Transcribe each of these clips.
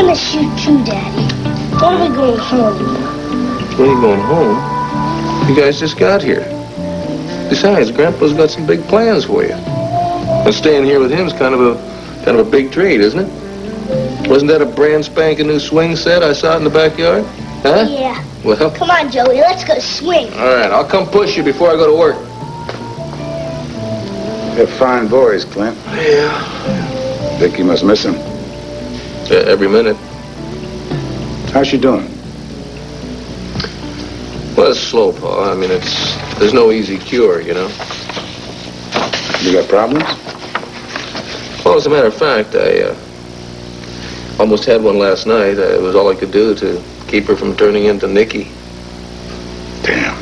miss you too, Daddy. When are we going home? When are you going home? You guys just got here. Besides, Grandpa's got some big plans for you. And staying here with him's kind of a big treat, isn't it? Wasn't that a brand spanking new swing set I saw in the backyard? Huh? Yeah. Well, come on, Joey. Let's go swing. All right, I'll come push you before I go to work. They're fine boys, Clint. Yeah. Viki must miss him. Every minute. How's she doing? Well, it's slow, Pa. I mean, there's no easy cure, you know. You got problems? Well, as a matter of fact, I almost had one last night. It was all I could do to keep her from turning into Niki. Damn.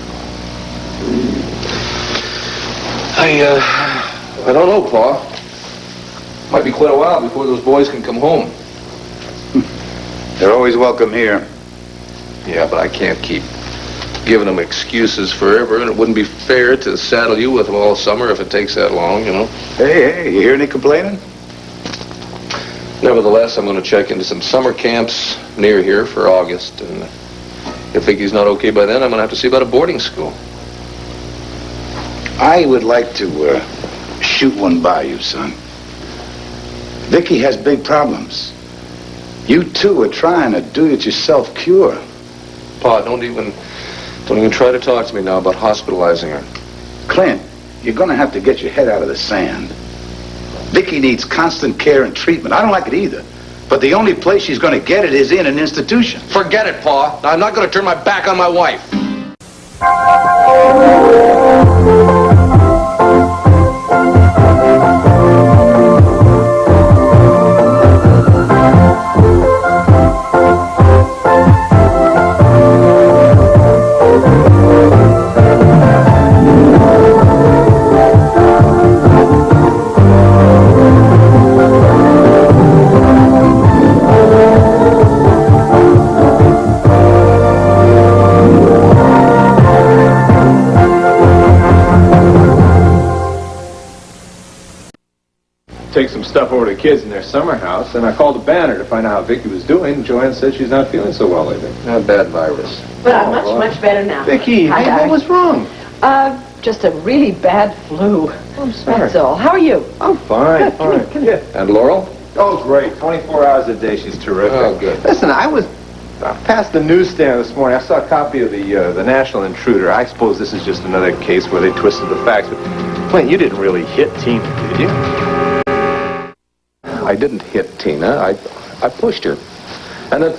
I don't know, Pa. Might be quite a while before those boys can come home. They're always welcome here. Yeah, but I can't keep giving them excuses forever, and it wouldn't be fair to saddle you with them all summer if it takes that long, you know. Hey, you hear any complaining? Nevertheless, I'm going to check into some summer camps near here for August, and if Viki's not okay by then, I'm going to have to see about a boarding school. I would like to shoot one by you, son. Viki has big problems. You two are trying a do-it-yourself cure. Pa, don't even try to talk to me now about hospitalizing her. Clint, you're going to have to get your head out of the sand. Viki needs constant care and treatment. I don't like it either. But the only place she's going to get it is in an institution. Forget it, Pa. I'm not going to turn my back on my wife. Take some stuff over to the kids in their summer house, and I called the banner to find out how Viki was doing. Joanne said she's not feeling so well lately. A bad virus. But I'm much better now. Viki, Hi, hey, what was wrong? Just a really bad flu. I'm sorry. That's all. How are you? I'm fine. Good. Come here. And Laurel? Oh, great. 24 hours a day. She's terrific. Oh, good. Listen, I passed the newsstand this morning. I saw a copy of the National Intruder. I suppose this is just another case where they twisted the facts. But, Clint, you didn't really hit Tina, did you? I didn't hit Tina. I pushed her. And that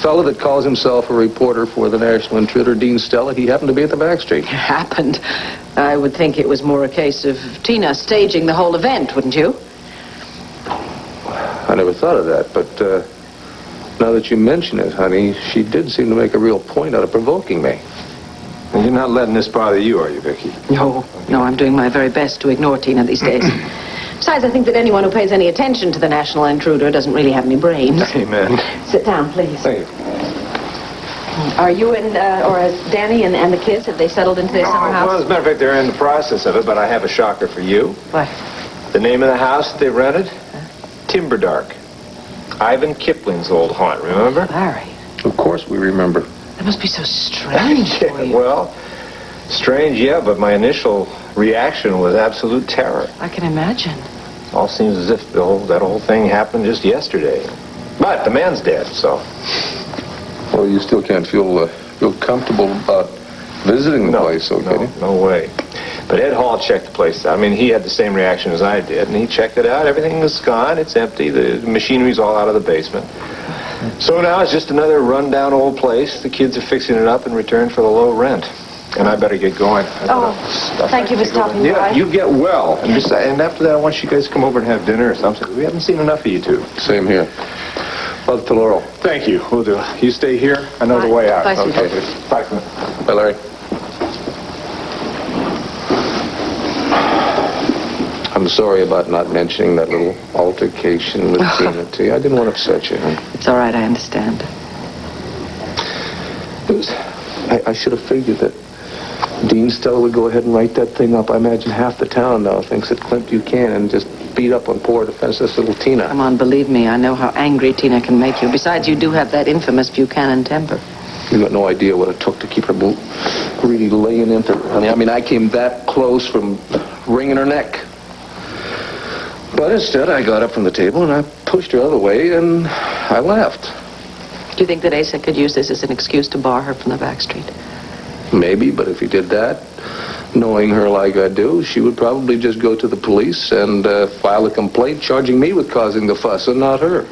fellow that calls himself a reporter for the National Intruder, Dean Stella, he happened to be at the back street. It happened. I would think it was more a case of Tina staging the whole event, wouldn't you? I never thought of that, but now that you mention it, honey, she did seem to make a real point out of provoking me. And you're not letting this bother you, are you, Viki? No, I'm doing my very best to ignore Tina these days. Besides, I think that anyone who pays any attention to the National Intruder doesn't really have any brains. Amen. Sit down, please. Thank you. Are you or has Danny and the kids, have they settled into their summer house? Well, as a matter of fact, they're in the process of it, but I have a shocker for you. What? The name of the house they rented? Timberdark. Ivan Kipling's old haunt, remember? Larry. Of course we remember. That must be so strange for you. Well, strange, yeah, but my initial reaction was absolute terror. I can imagine. All seems as if that whole thing happened just yesterday. But the man's dead, so... Well, you still can't feel real comfortable about visiting the place, so can you? No way. But Ed Hall checked the place out. I mean, he had the same reaction as I did, and he checked it out. Everything is gone. It's empty. The machinery's all out of the basement. So now it's just another run-down old place. The kids are fixing it up in return for the low rent. And I better get going. Thank you for stopping by. Yeah, you get well. And after that, I want you guys to come over and have dinner or something. We haven't seen enough of you two. Same here. Love to Laurel. Thank you. We'll do. You stay here. I know the way out. Bye, okay. sweetheart. Bye, Clint. Bye, Larry. I'm sorry about not mentioning that little altercation with Tina to you. I didn't want to upset you. It's all right. I understand. I should have figured that Dean Stella would go ahead and write that thing up. I imagine half the town now thinks that Clint Buchanan just beat up on poor defenseless little Tina. Come on, believe me, I know how angry Tina can make you. Besides, you do have that infamous Buchanan temper. You got no idea what it took to keep her really laying into her, honey. I mean, I came that close from wringing her neck. But instead, I got up from the table and I pushed her out of the way and I left. Do you think that Asa could use this as an excuse to bar her from the back street? Maybe, but if he did that, knowing her like I do, she would probably just go to the police and file a complaint charging me with causing the fuss and not her.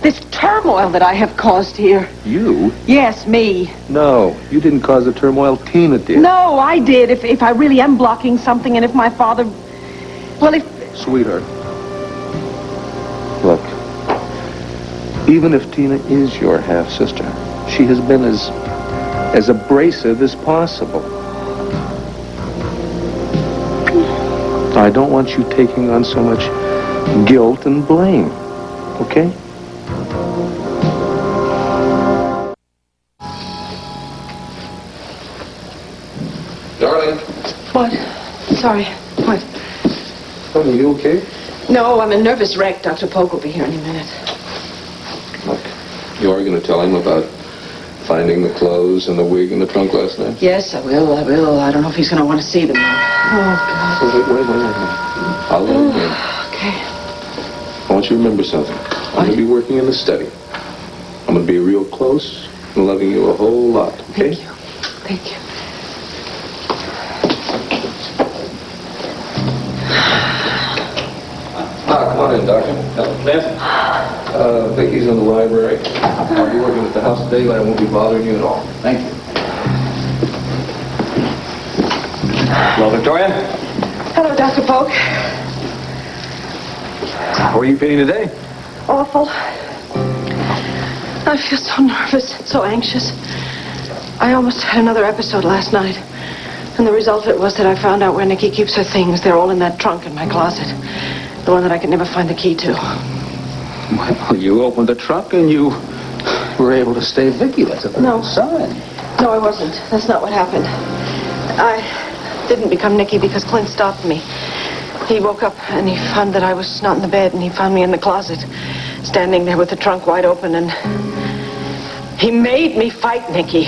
This turmoil that I have caused here. You? Yes, me. No, you didn't cause the turmoil. Tina did. No, I did. If I really am blocking something and if my father... Well, if... Sweetheart, look, even if Tina is your half-sister, she has been as abrasive as possible. I don't want you taking on so much guilt and blame, okay? Darling. What? Sorry. What? Are you okay? No, I'm a nervous wreck. Dr. Polk will be here any minute. Look, you are going to tell him about finding the clothes and the wig in the trunk last night? Yes, I will. I don't know if he's going to want to see them. Oh, God. Wait. I'll let him in. Okay. I want you to remember something. I'm going to be working in the study. I'm going to be real close and loving you a whole lot, okay? Thank you. Come on in, Doctor. Clint? Viki's in the library. I'll be working at the house today, but I won't be bothering you at all. Thank you. Hello, Victoria. Hello, Dr. Polk. How are you feeling today? Awful. I feel so nervous and so anxious. I almost had another episode last night. And the result of it was that I found out where Niki keeps her things. They're all in that trunk in my closet. The one that I could never find the key to. Well, you opened the trunk and you were able to stay Viki. That's a very good sign. No, I wasn't. That's not what happened. I didn't become Niki because Clint stopped me. He woke up and he found that I was not in the bed, and he found me in the closet, standing there with the trunk wide open, and he made me fight Niki.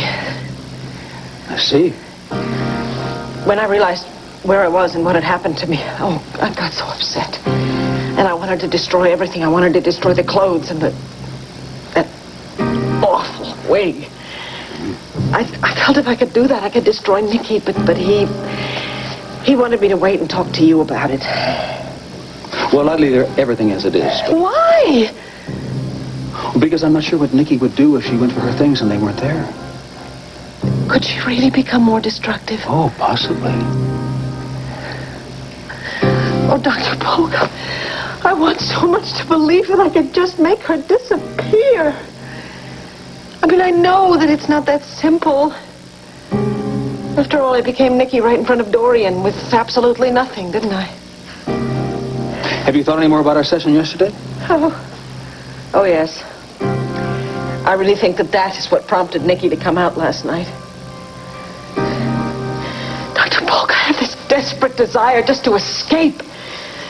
I see. When I realized where I was and what had happened to me, oh, I got so upset. And I wanted to destroy everything. I wanted to destroy the clothes and that awful wig. I felt if I could do that, I could destroy Niki, but he wanted me to wait and talk to you about it. Well, I'd leave everything as it is. Why? Because I'm not sure what Niki would do if she went for her things and they weren't there. Could she really become more destructive? Oh, possibly. Oh, Dr. Polk, I want so much to believe that I could just make her disappear. I mean, I know that it's not that simple. After all, I became Niki right in front of Dorian with absolutely nothing, didn't I? Have you thought any more about our session yesterday? Oh, yes. I really think that is what prompted Niki to come out last night. Dr. Polk, I have this desperate desire just to escape.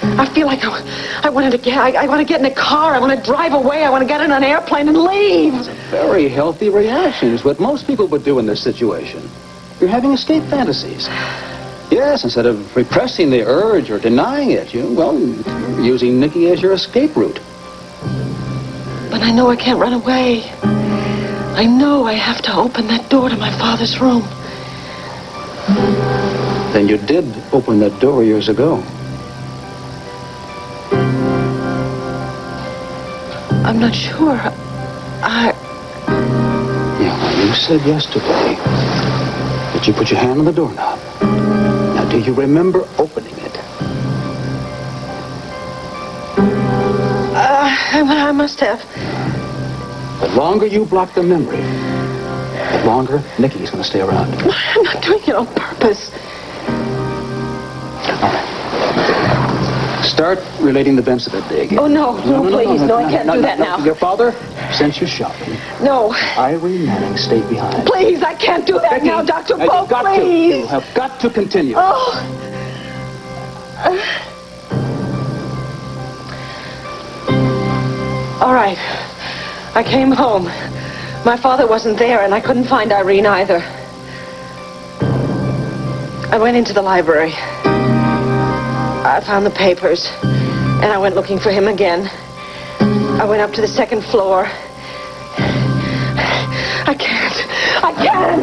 I feel like I want to get in a car. I want to drive away. I want to get in an airplane and leave. It's a very healthy reaction. It's what most people would do in this situation. You're having escape fantasies. Yes, instead of repressing the urge or denying it, you're using Niki as your escape route. But I know I can't run away. I know I have to open that door to my father's room. Then you did open that door years ago. I'm not sure. Yeah, well, you said yesterday that you put your hand on the doorknob. Now, do you remember opening it? I must have. The longer you block the memory, the longer Niki's going to stay around. I'm not doing it on purpose. All right. Start relating the events of that day again. Oh, no, please. No, I can't do that now. Your father sent you shopping. No. Irene Manning stayed behind. Please, I can't do that now, Dr. Polk, please. You have got to continue. Oh. All right. I came home. My father wasn't there, and I couldn't find Irene either. I went into the library. I found the papers, and I went looking for him again. I went up to the second floor. I can't. No.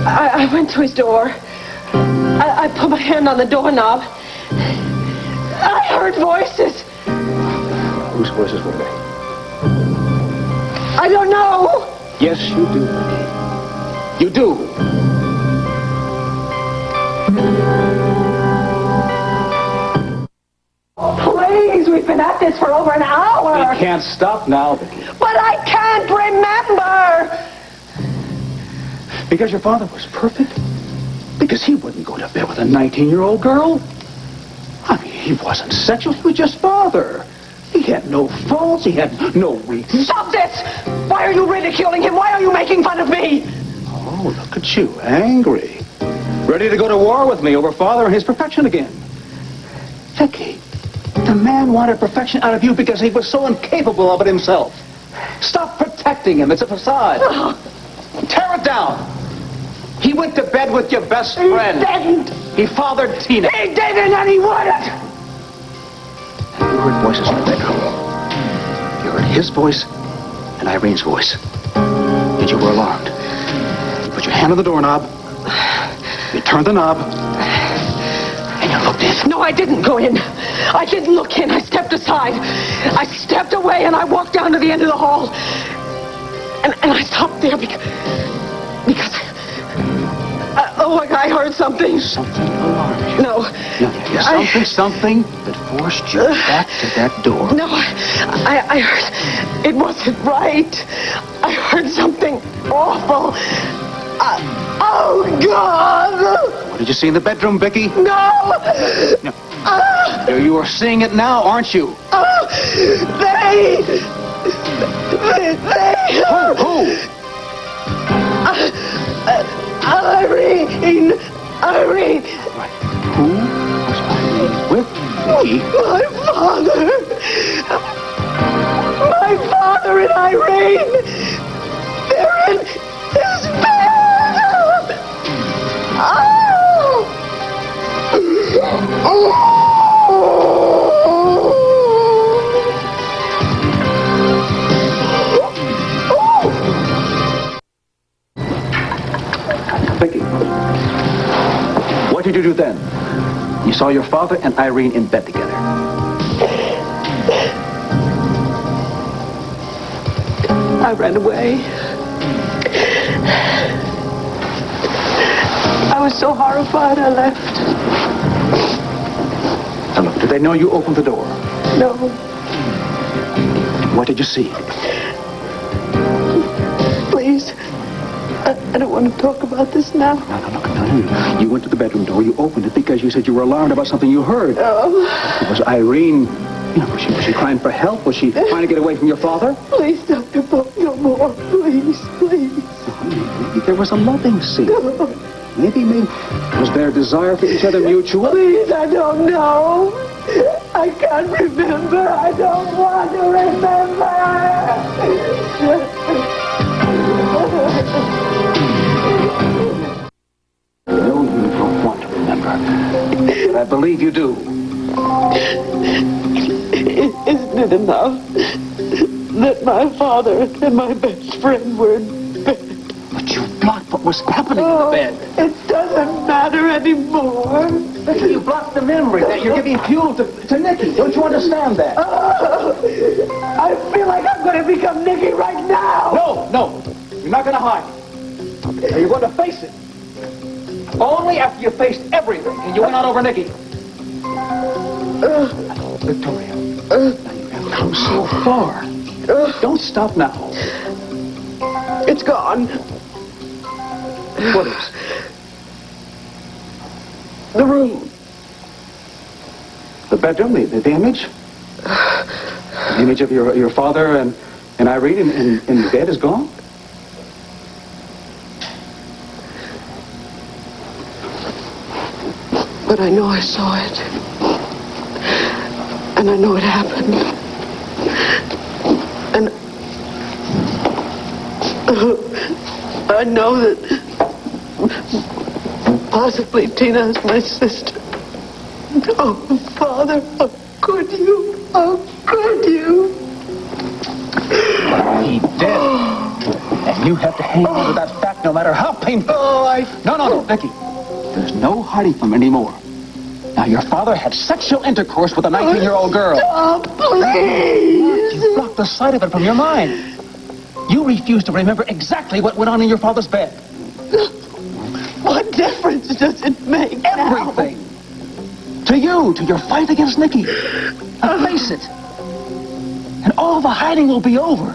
I went to his door. I put my hand on the doorknob. I heard voices. Whose voices were they? I don't know. Yes, you do, Viki. You do. Please, we've been at this for over an hour. We can't stop now, Viki. But I can't remember. Because your father was perfect? Because he wouldn't go to bed with a 19-year-old girl? I mean, he wasn't sexual. He was just father. He had no faults. He had no weakness. Stop this! Why are you ridiculing him? Why are you making fun of me? Oh, look at you, angry. Ready to go to war with me over father and his perfection again. Viki, the man wanted perfection out of you because he was so incapable of it himself. Stop protecting him. It's a facade. Tear it down. He went to bed with your best friend. He didn't. He fathered Tina. He didn't, and he wouldn't. You heard voices in the bedroom. You heard his voice and Irene's voice. And you were alarmed. You put your hand on the doorknob. You turned the knob. And you looked in. No, I didn't go in. I didn't look in. I stepped aside. I stepped away, and I walked down to the end of the hall. And I stopped there because I heard something. Something alarmed you. No. Something that forced you back to that door. No, I heard it wasn't right. I heard something awful. Oh, God! What did you see in the bedroom, Viki? No! You are seeing it now, aren't you? They... Who? Irene! Right. Who was Irene with Viki? My father and Irene! They're in his bed! Viki, what did you do then? You saw your father and Irene in bed together. I ran away. I was so horrified, I left. Now look, did they know you opened the door? No. What did you see? Please. I don't want to talk about this now. No. You went to the bedroom door. You opened it because you said you were alarmed about something you heard. Oh. Was Irene, was she crying for help? Was she trying to get away from your father? Please, Dr. Pope, no more. Please. Maybe there was a loving scene. Maybe was there a desire for each other mutual? Please, I don't know. I can't remember. I don't want to remember. No, you don't want to remember. But I believe you do. Isn't it enough that my father and my best friend were in bed? But you blocked what was happening in the bed. It doesn't matter anymore. You blocked the memory that you're giving fuel to Niki. Don't you understand that? I feel like I'm going to become Niki right now. No. You're not going to hide. You're going to face it. Only after you faced everything and you went out over Niki. Victoria, now you have come so far. Don't stop now. It's gone. What is? The room. The bedroom, the image? The image of your father and Irene in the bed is gone? But I know I saw it. And I know it happened. And I know that possibly Tina is my sister. Oh, Father, how could you? How could you? He did. And you have to hang on to that fact no matter how painful. No, Viki. There's no hiding from him anymore. Now, your father had sexual intercourse with a 19-year-old girl. Stop, please. You blocked the sight of it from your mind. You refuse to remember exactly what went on in your father's bed. What difference does it make? Everything. To you, to your fight against Niki. Now, face it. And all the hiding will be over.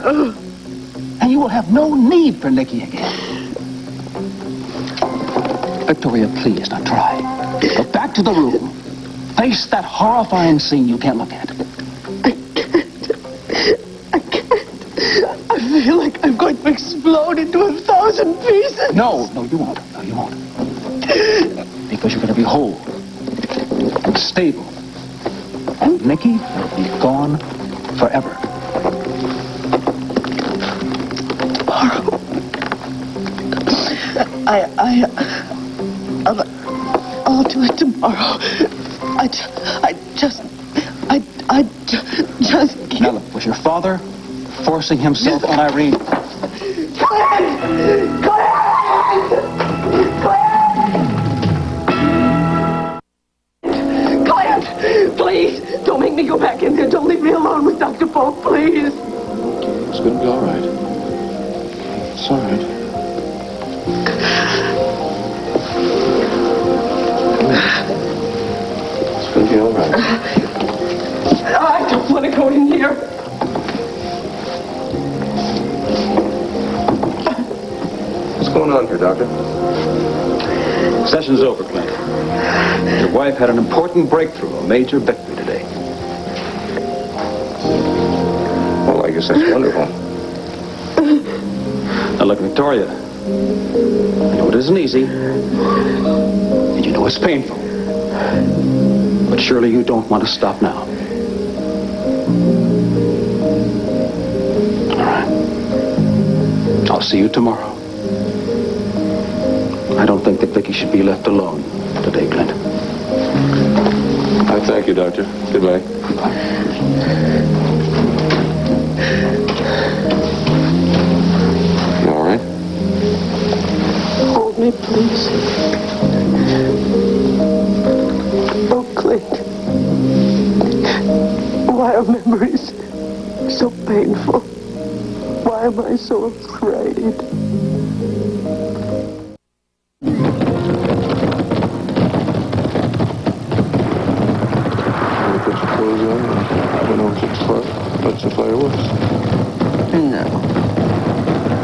And you will have no need for Niki again. Victoria, please, now try. Go back to the room. Face that horrifying scene you can't look at. I can't. I feel like I'm going to explode into 1,000 pieces. No, you won't. No, you won't. Because you're going to be whole and stable. And Niki will be gone forever. Tomorrow. I'll do it tomorrow. I just can't. Now look, was your father forcing himself on Irene? Clint! Please, don't make me go back in there. Don't leave me alone with Dr. Polk, please. It's going to be all right. It's all right. It's going to be all right. I don't want to go in here. What's going on here, Doctor? Session's over, Clint. Your wife had an important breakthrough, a major victory today. Well, I guess that's wonderful. Now look, Victoria, I know it isn't easy, and you know it's painful, but surely you don't want to stop now. All right. I'll see you tomorrow. I don't think that Viki should be left alone today, Clint. I thank you, Doctor. Goodbye. Goodbye. You all right? Hold me, please. Oh, Clint. Why are memories so painful? Why am I so afraid? Watch the fireworks. No.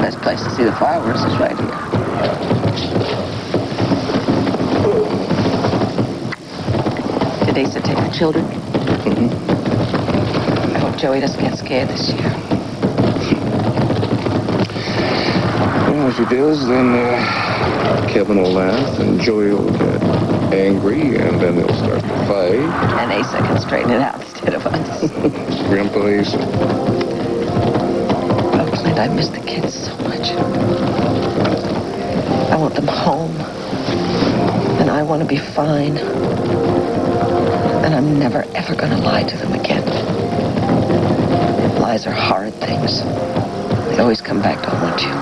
Best place to see the fireworks is right here. Did Asa take the children? Mm-hmm. I hope Joey doesn't get scared this year. Well, if he does, then Kevin will laugh and Joey will get angry, and then they'll start to fight. And Asa can straighten it out instead of us. Grandpa Asa. Oh, Clint, I miss the kids so much. I want them home. And I want to be fine. And I'm never, ever going to lie to them again. Lies are horrid things. They always come back to haunt you.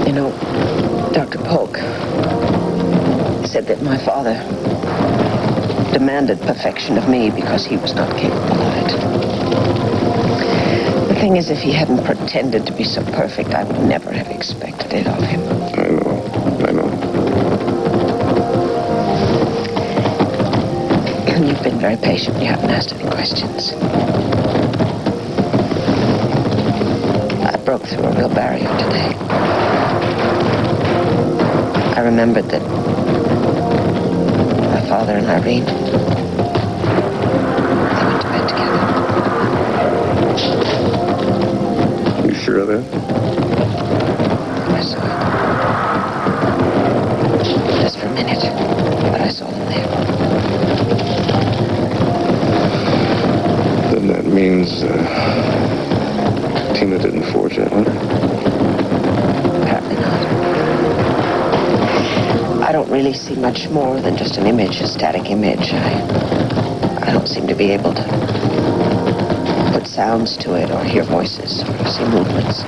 You know, Dr. Polk said that my father demanded perfection of me because he was not capable of it. The thing is, if he hadn't pretended to be so perfect, I would never have expected it of him. I know. And you've been very patient. You haven't asked any questions. I broke through a real barrier today. I remembered that my father and Irene, they went to bed together. You sure of that? I saw it. Just for a minute, but I saw them. much more than just an image, a static image. I don't seem to be able to put sounds to it or hear voices or see movements.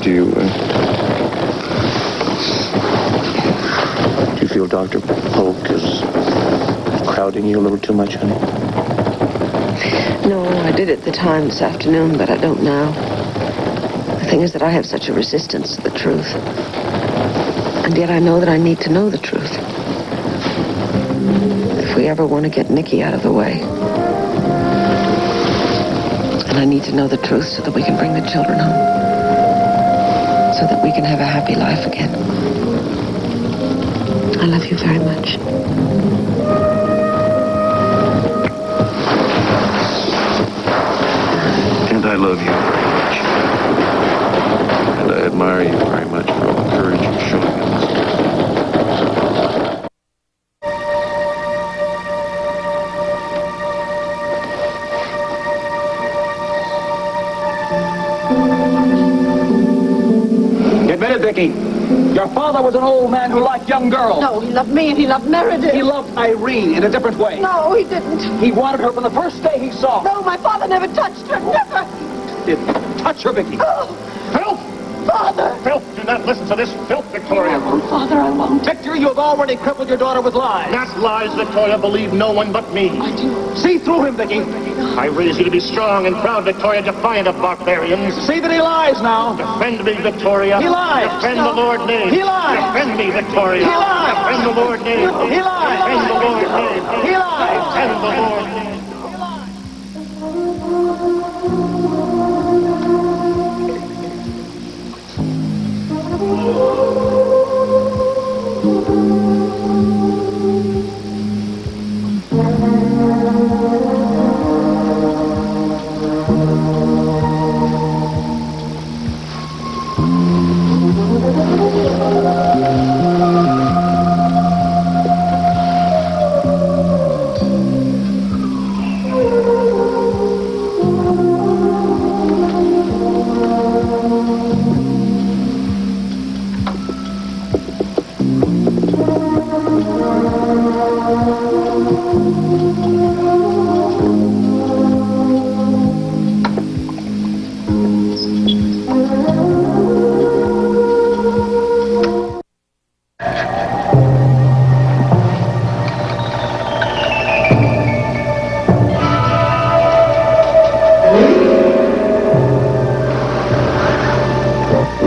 Do you feel Dr. Polk is crowding you a little too much, honey? No, I did at the time this afternoon, but I don't now. The thing is that I have such a resistance to the truth. And yet I know that I need to know the truth. If we ever want to get Niki out of the way. And I need to know the truth so that we can bring the children home. So that we can have a happy life again. I love you very much. And I love you very much. And I admire you very much for all the courage you're showing in this case. Admit it, Viki. Your father was an old man who liked young girls. No, he loved me and he loved Meredith. He loved Irene in a different way. No, he didn't. He wanted her from the first day he saw her. No, my father never touched her. Never. Didn't touch her, Viki. Oh, Filth! Father. Filth! Do not listen to this filth, Victoria. Oh, Father, I won't. Victor, you have already crippled your daughter with lies. Not lies, Victoria. Believe no one but me. I do. See through him, Viki. I raise you to be strong and proud, Victoria, defiant of barbarians. See that he lies now. Defend me, Victoria. He lies. Defend the Lord name. He lies. Defend me, Victoria. He lies. Defend the Lord name. He lies. Defend the Lord name. He lies. Defend the Lord name.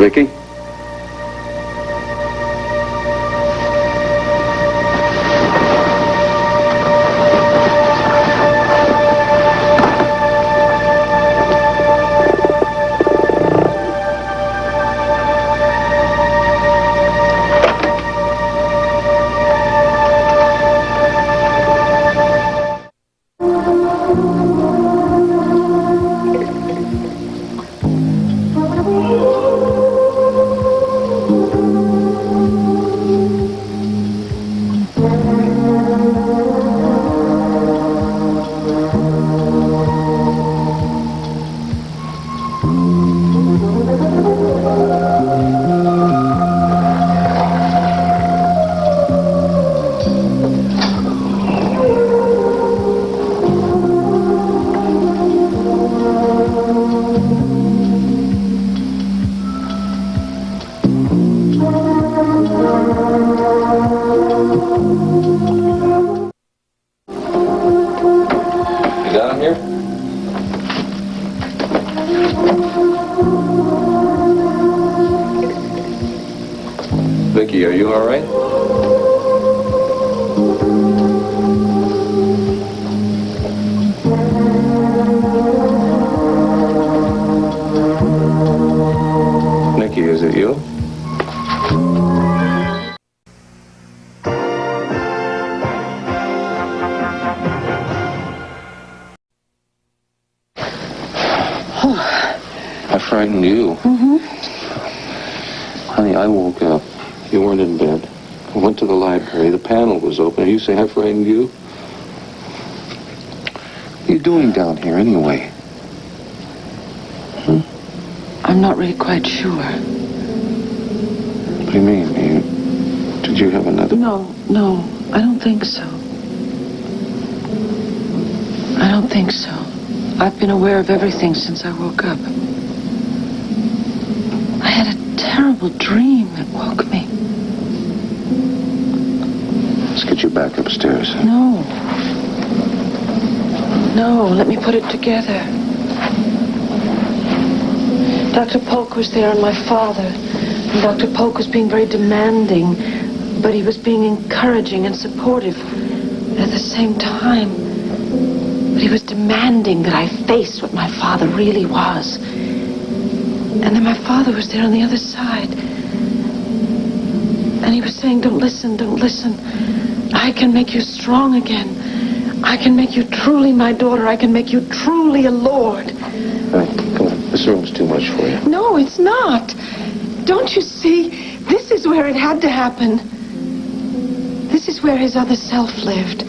Viki? You got him here? Viki, are you all right? Niki, is it you? I frightened you. Mm-hmm. Honey, I woke up. You weren't in bed. I went to the library. The panel was open. You say I frightened you? What are you doing down here anyway? I'm not really quite sure. What do you mean? Did you have another? No, I don't think so. I don't think so. I've been aware of everything since I woke up. I had a terrible dream that woke me. Let's get you back upstairs. No, let me put it together. Dr. Polk was there and my father. And Dr. Polk was being very demanding, but he was being encouraging and supportive at the same time. But he was demanding that I face what my father really was. And then my father was there on the other side. And he was saying, don't listen. I can make you strong again. I can make you truly my daughter. I can make you truly a lord. All right, come on. This room's too much for you. No, it's not. Don't you see? This is where it had to happen. This is where his other self lived.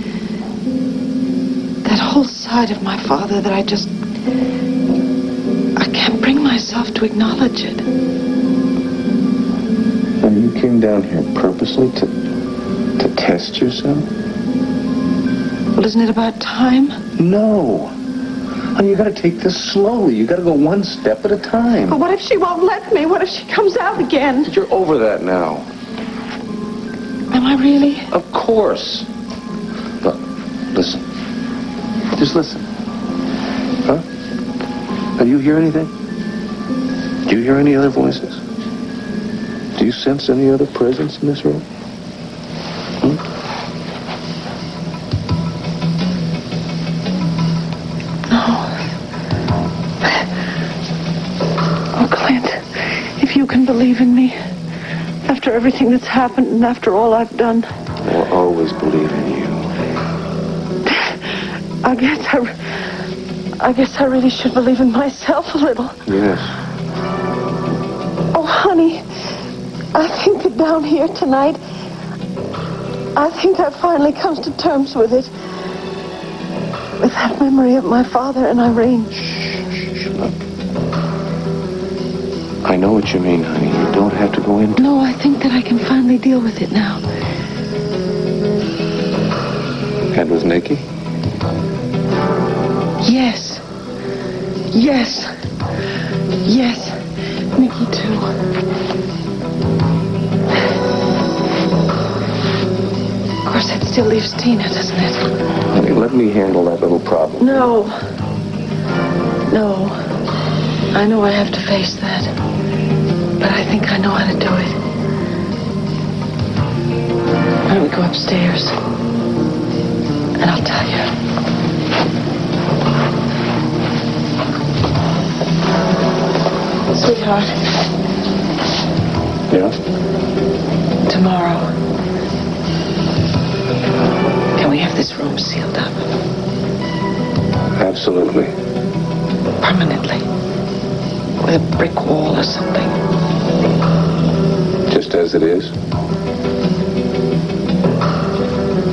That whole side of my father that I can't bring myself to acknowledge it. And you came down here purposely to test yourself? Well, isn't it about time? No. Honey, you gotta take this slowly. You gotta go one step at a time. But what if she won't let me? What if she comes out again? But you're over that now. Am I really? Of course. Look, listen. Just listen. Huh? Do you hear anything? Do you hear any other voices? Do you sense any other presence in this room? Believe in me after everything that's happened and after all I've done. I'll always believe in you. I guess I really should believe in myself a little. Yes. Oh, honey, I think that down here tonight, I think I've finally come to terms with it. With that memory of my father and Irene. Shh, look. I know what you mean, honey. You don't have to go into... No, I think that I can finally deal with it now. And with Niki? Yes. Niki, too. Of course, that still leaves Tina, doesn't it? Honey, let me handle that little problem. No. I know I have to face that. But I think I know how to do it. Why don't we go upstairs? And I'll tell you. Sweetheart. Yeah? Tomorrow. Can we have this room sealed up? Absolutely. Permanently. With a brick wall or something. Just as it is?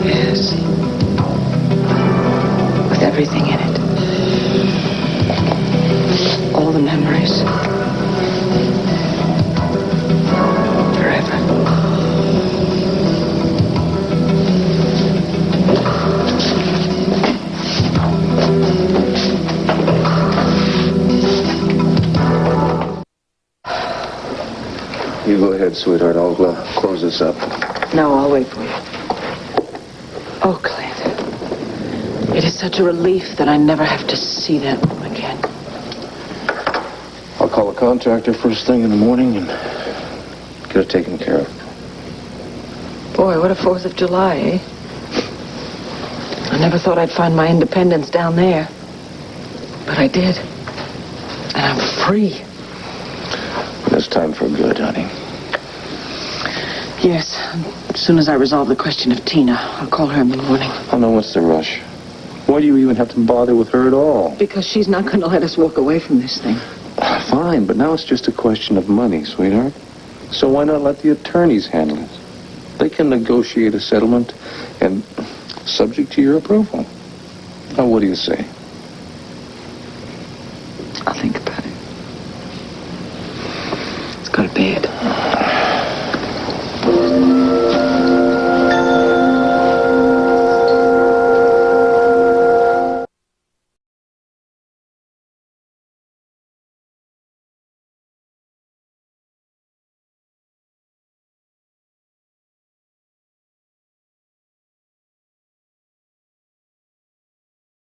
Yes. With everything in it. All the memories. Forever. You go ahead, sweetheart. I'll close this up. No, I'll wait for you. Oh, Clint. It is such a relief that I never have to see that room again. I'll call a contractor first thing in the morning and get it taken care of. Boy, what a 4th of July, eh? I never thought I'd find my independence down there. But I did. And I'm free. It's time for good, honey. Yes. As soon as I resolve the question of Tina, I'll call her in the morning. Oh, no, what's the rush? Why do you even have to bother with her at all? Because she's not going to let us walk away from this thing. Fine, but now it's just a question of money, sweetheart. So why not let the attorneys handle it? They can negotiate a settlement and subject to your approval. Now, what do you say?